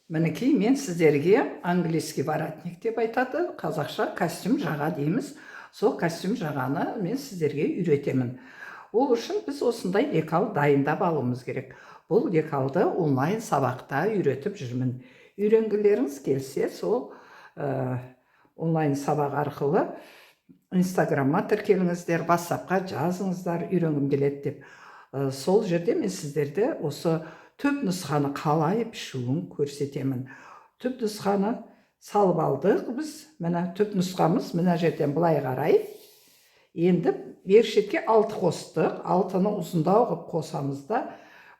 Мінекей мен сіздерге английский воротник деп айтады, қазақша костюм жаға дейміз. Сол костюм жағаны мен сіздерге үйретемін. Ол үшін біз осындай лекал дайындап алуымыз керек. Бұл лекалды онлайн сабақта үйретіп жүрмін. Үйренгілеріңіз келсе, сол онлайн сабақ арқылы инстаграмға тіркеліңіздер, WhatsAppқа жазыңыздар, үйренгім келеді деп. Сол жерде мен сіздерді осы түп нұсқаны қалай пішуін көрсетемін. Түп нұсқаны салып алдық біз. Міне түп нұсқамыз мына жерден былай қарай. Енді бер шетке 6 қостық. 6-ны ұзындау қылып қосамыз да,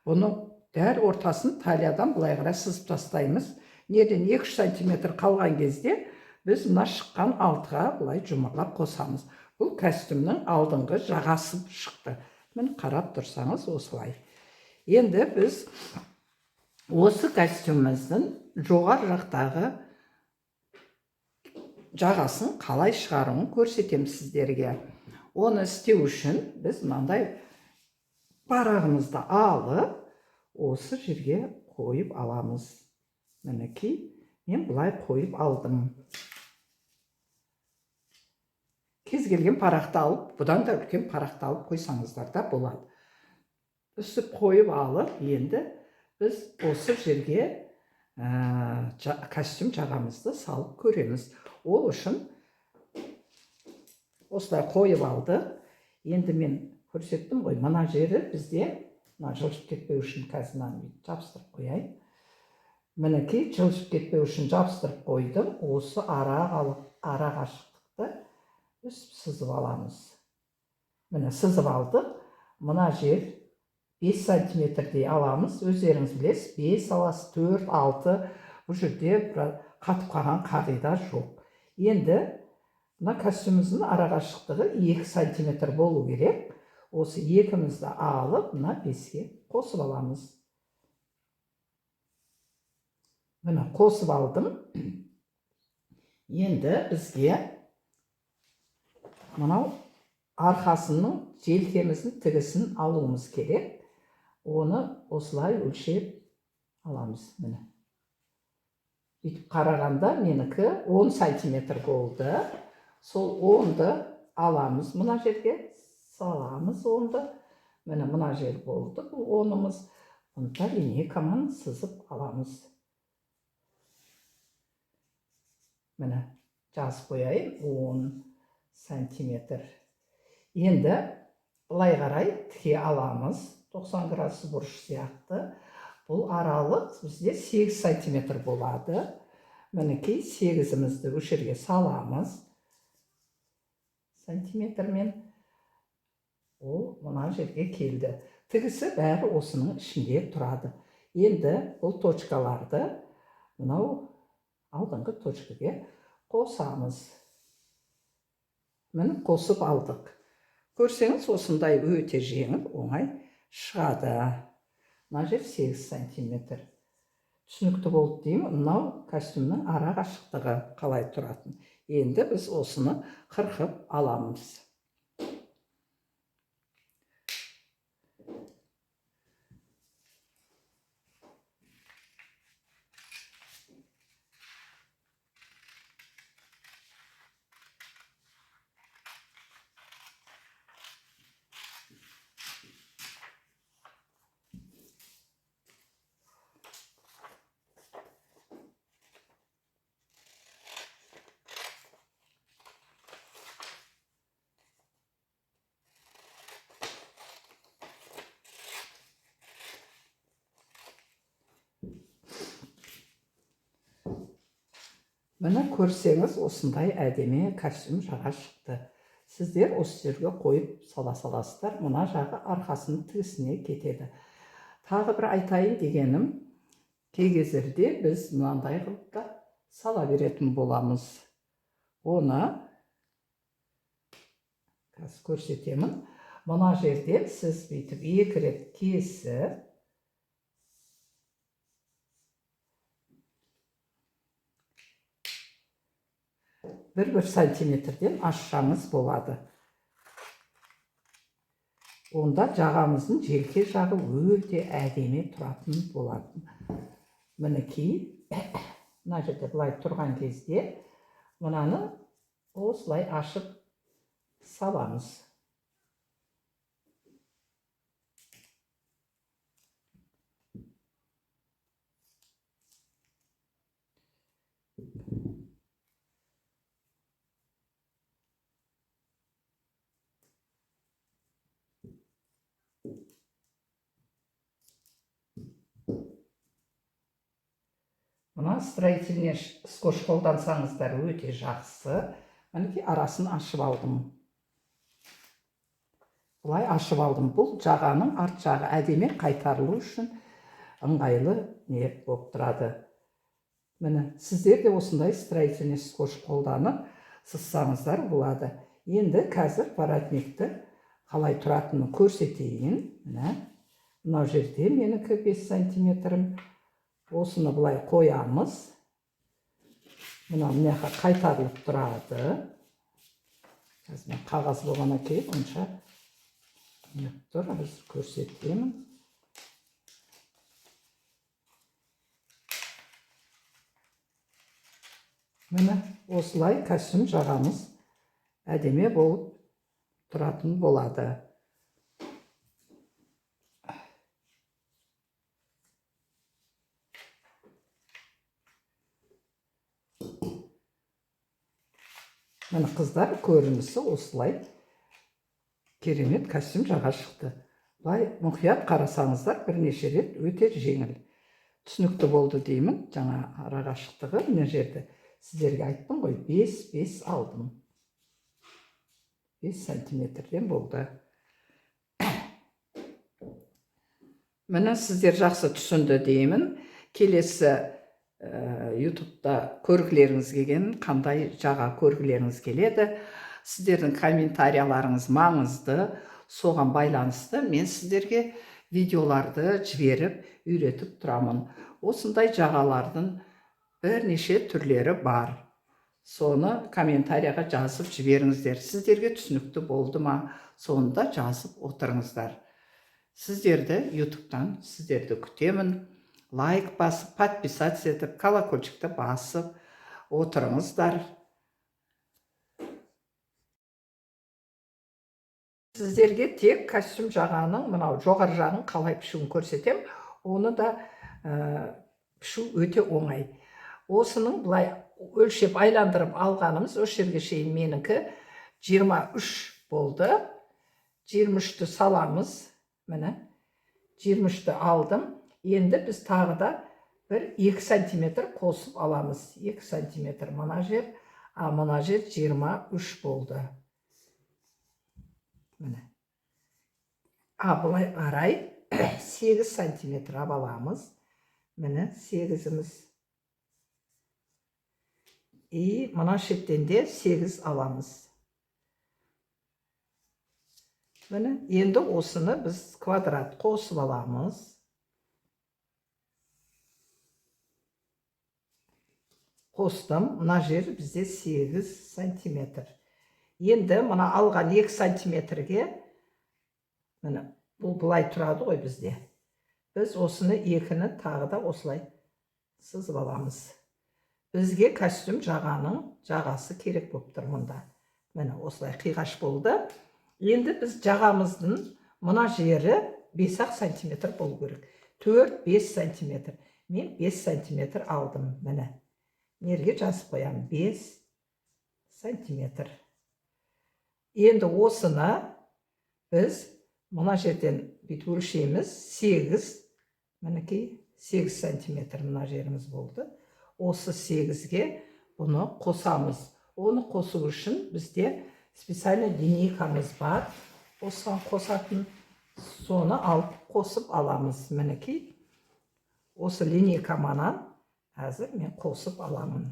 бұны дәл ортасын талиядан былай қарай сызып тастаймыз. Неден 2-3 сантиметр қалған кезде біз мына шыққан 6-ға былай жұмырлап қосамыз. Бұл костюмнің алдыңғы жағасы шықты. Міне қарап тұрсаңыз осылай. Енді біз осы костюміміздің жоғары жақтағы жағасын қалай шығаруын көрсетемін сіздерге. Оны істеу үшін біз мынандай парағымызды алып, осы жерге қойып аламыз. Мінекей, мен бұлай қойып алдым. Кез келген парақты алып, бұдан да үлкен парақты алып қойсаңыздар да болады. Үсіп қойып алып, енді біз осы жерге костюм жағамызды салып көреміз. Ол үшін осылай қойып алды. Енді мен көрсеттім ғой, мына жері бізде жылжып кетпеу үшін қазір жабыстырып қояйын. Мінекей, жылжып кетпеу үшін жабыстырып қойдым. Осы ара қашықтықты үсіп сызып аламыз. Міне сызып алдық. Мына жер 5 сантиметрдей аламыз. Өздеріңіз білесіз, 5 аласыз, 4, 6. Бұл жерде қатып қалған қағида жоқ. Енді мына костюміміздің ара қашықтығы 2 сантиметр болу керек. Осы 2-мізді алып, мына 5-ке қосып аламыз. Міне қосып алдым. Енді бізге мынау арқасының желкеміздің тігісін алуымыз керек. Оны осылай өлшеп аламыз. Міне. Бүйтіп қарағанда менікі 10 сантиметр болды. Сол 10-ды аламыз, мына жерге саламыз 10-ды. Міне мына жер болды, бұл 10-ымыз. Бұнда линейкамен сызып аламыз. Міне жазып қояйын, 10 сантиметр. Енді былай қарай тіке аламыз, 90 градус бұрыш сияқты. Бұл аралық бізде 8 сантиметр болады. Мінекей 8-імізді өшерге саламыз. Сантиметрмен. Ол мына жерге келді. Тігісі бәрі осының ішінде тұрады. Енді бұл точкаларды мынау алдыңғы точкаға қосамыз. Міне қосып алдық. Көрсеңіз, осындай өте жеңіл, оңай шығады. Мына жер 8 сантиметр. Түсінікті болды деймін, мынау костюмнің ара қашықтығы қалай тұратын. Енді біз осыны қырқып аламыз. Міне көрсеңіз, осындай әдемі костюм жаға шықты. Сіздер осы жерге қойып саласыздар, мына жағы арқасының тігісіне кетеді. Тағы бір айтайын дегенім, кей кездерде біз мынандай қылып сала беретін боламыз. Оны көрсетемін. Мына жерден сіз бүйтіп 2 рет кесіп, бір сантиметрден ашсаңыз болады. Онда жағамыздың желке жағы өте әдемі тұратын болады. мінекей мына жерде былай тұрған кезде мынаны осылай ашып саламыз. Мына строительный скотч қолдансаңыздар өте жақсы. Мінекей арасын ашып алдым. Бұлай ашып алдым. Бұл жағаның арт жағы әдемі қайтарылу үшін ыңғайлы не болып тұрады. Міне, сіздер де осындай строительный скотч қолданып сызсаңыздар болады. Енді қазір воротникті қалай тұратынын көрсетейін. Мына жерде менікі 5 сантиметрім. Осыны бұлай қоямыз. Мына қайтарылып тұрады. Қазір мен қағаз болғаннан кейін онша тұр, біз көрсетемін. Міне осылай костюм жағамыз әдемі болып тұратын болады. Міне қыздар, көрінісі осылай керемет костюм жаға шықты. Бұлай мұқият қарасаңыздар бірнеше рет өте жеңіл. Түсінікті болды деймін. Жаңа араға шықтығы мына жерде сіздерге айттым ғой, 5 алдым. 5 сантиметрден болды. Міне сіздер жақсы түсінді деймін. Келесі YouTube'да көргілеріңіз келген, қандай жаға көргілеріңіз келеді. Сіздердің комментарияларыңыз маңызды, соған байланысты мен сіздерге видеоларды жіберіп, үйретіп тұрамын. Осындай жағалардың бірнеше түрлері бар. Соны комментарияға жазып жіберіңіздер. Сіздерге түсінікті болды ма? Соны да жазып отырыңыздар. Сіздерді YouTube'дан сіздерді күтемін. Лайк басып, подписаться етіп, колокольчикті басып отырыңыздар. Сіздерге тек костюм жағаның, мынау жоғары жағын қалай пішуін көрсетем. Оны да пішу өте оңай. Осының бұлай өлшеп айландырып алғанымыз, осы жерге шейін менікі 23 болды. 23-ті саламыз. Міне 23-ті алдым. Енді біз тағы да 2 сантиметр қосып аламыз. 2 сантиметр мына жер, а мына жер 23 болды. Міне. Бұлай қарай 8 сантиметр аламыз. Міне 8-іміз. И мына шеттен де 8 аламыз. Міне, енді осыны біз квадрат қосып аламыз. Қостым, мына жер бізде 8 сантиметр. Енді мына алған 2 сантиметрге, міне, бұл бұлай тұрады ғой бізде. Біз осыны 2-ні тағы да осылай сызып аламыз. Бізге костюм жағаның жағасы керек болып тұр мұнда. Міне, осылай қиғаш болды. Енді біз жағамыздың мына жері 5 сантиметр болу керек. 4-5 сантиметр. Мен 5 сантиметр алдым, міне. Мерге жазып қоям, 5 сантиметр. Енді осыны біз мына жерден бүйтіп өлшейміз. 8, мінекей 8 сантиметр мына жеріміз болды. Осы 8-ге бұны қосамыз. Оны қосу үшін бізде специально линейкамыз бар. Осыған қосатын, соны алып қосып аламыз. Мінекей осы линейкаманан әзір мен қосып аламын.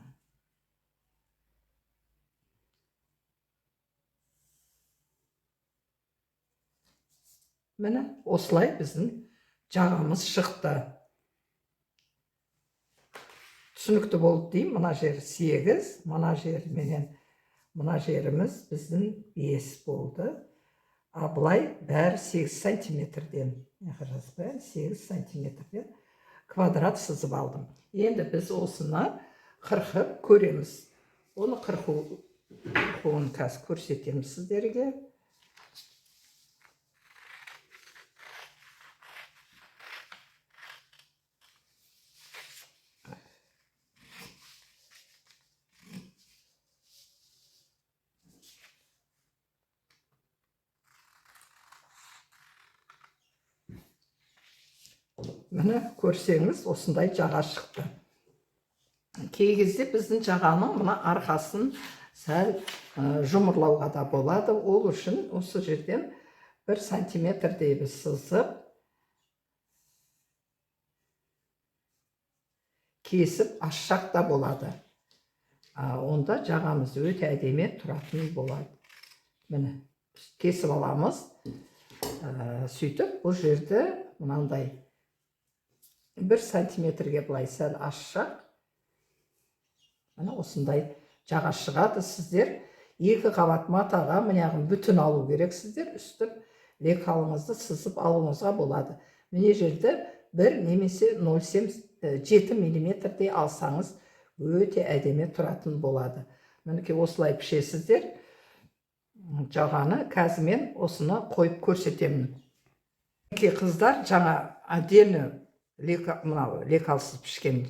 Міне, осылай біздің жағамыз шықты. Түсінікті болды деймін. Мына жер 8, мына жер менен мына жеріміз біздің 5 болды. Бұлай бәрі 8 сантиметрден. 8 сантиметрден. квадрат сызып алдым. Енді біз осыны қырқып көреміз. Оны қырқуын қазір көрсетеміз сіздерге. Міне көрсеңіз, осындай жаға шықты. Кей кезде біздің жағаның мына арқасын сәл жұмырлауға да болады. Ол үшін осы жерден 1 сантиметрдей біз сызып, кесіп ашсақ та болады. Онда жағамыз өте әдемі тұратын болады. Міне кесіп аламыз. Сөйтіп, бұл жерді мынандай 1 сантиметрге былай сәл ашсақ, осындай жаға шығады. Сіздер 2 қабат матаға мынағын бүтін алу керексіздер. Үстіп лекалыңызды сызып алуыңызға болады. Міне жерді 1 немесе 0,7 миллиметрдей алсаңыз өте әдемі тұратын болады. Мінекей осылай пішесіздер. Жағаны қазір мен осыны қойып көрсетемін. Қыздар жаңа әдемі лекалсыз пішкен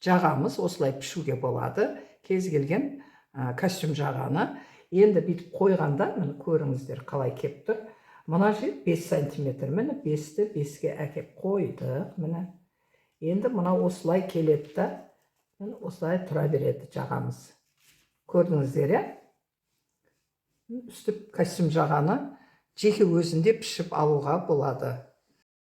жағамыз осылай пішуге болады. Кез келген костюм жағаны. Енді бүйтіп қойғанда, міне көріңіздер қалай кеп тұр. Мына жер 5 сантиметр. Міне 5-ті 5-ге әкеп қойдық. Міне. Енді мына осылай келеді да, міне осылай тұра береді жағамыз. Көрдіңіздер, үстіп костюм жағаны жеке өзінде пішіп алуға болады.